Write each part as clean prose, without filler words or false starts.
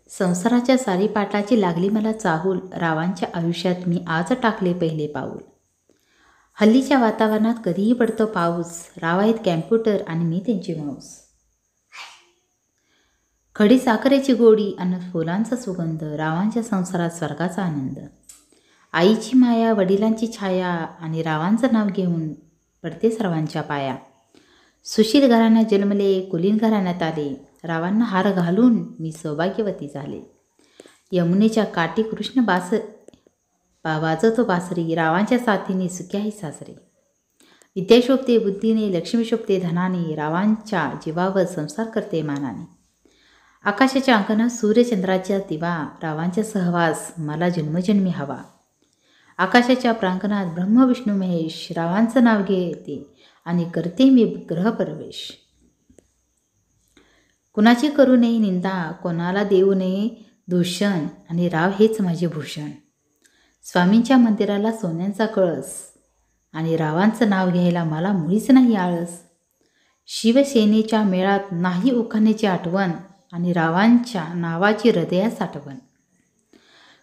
संसाराच्या सारीपाटाची लागली मला चाहूल, रावांच्या आयुष्यात मी आज टाकले पहिले पाऊल. हल्लीच्या वातावरणात कधीही पडतो पाऊस, राव आहेत कॅम्प्युटर आणि मी त्यांची माऊस. खडी साखरेची गोडी आणि फुलांचा सुगंध, रावांच्या संसारात स्वर्गाचा आनंद. आईची माया, वडिलांची छाया आणि रावांचं नाव घेऊन पडते सर्वांच्या पाया. सुशील घराण्यात जन्मले, कुलीन घराण्यात आले, रावांना हार घालून मी सौभाग्यवती झाले. यमुनेच्या काठी कृष्ण वाजवतो बासरी, रावांच्या साथीने सुखी आहे सासरे. विद्या शोभते बुद्धीने, लक्ष्मी शोभते धनाने, रावांच्या जीवावर संसार करते मानाने. आकाशाच्या अंगणात सूर्यचंद्राच्या दिवा, रावांचा सहवास मला जन्मजन्मी हवा. आकाशाच्या प्रांगणात ब्रह्म विष्णू महेश, रावांचं नाव घेते आणि करते मी ग्रहप्रवेश. कुणाची करू नये निंदा, कोणाला देऊ नये दूषण, आणि राव हेच माझे भूषण. स्वामींच्या मंदिराला सोन्यांचा कळस, आणि रावांचं नाव घ्यायला मला मुळीच नाही आळस. शिवसेनेच्या मेळात नाही उखाण्याची आठवण, आणि रावांच्या नावाची हृदयात साठवण.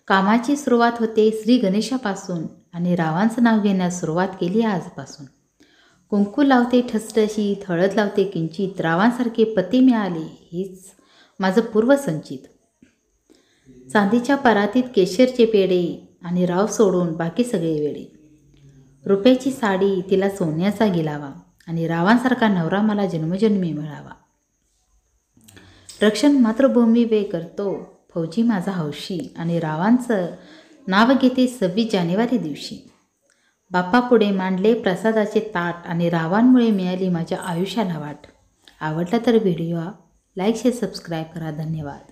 कामाची सुरुवात होते श्री गणेशापासून, आणि रावांचं नाव घेण्यास सुरुवात केली आजपासून. कुंकू लावते ठसठशीत, हळद लावते किंचित, रावांसारखे पती मिळाले हेच माझं पूर्वसंचित. चांदीच्या परातीत केशरचे पेढे, आणि राव सोडून बाकी सगळे वेडे. रुपयाची साडी, तिला सोन्याचा गिलावा, आणि रावांसारखा नवरा मला जन्मजन्मी मिळावा. रक्षण मातृभूमी वे करतो, फौजी माझा हौशी, आणि रावांचं नाव घेते 26 जानेवारी दिवशी. बाप्पापुढे मांडले प्रसादाचे ताट, आणि रावांमुळे मिळाली माझ्या आयुष्याला वाट. आवडला तर व्हिडिओ लाईक शेअर सबस्क्राईब करा. धन्यवाद.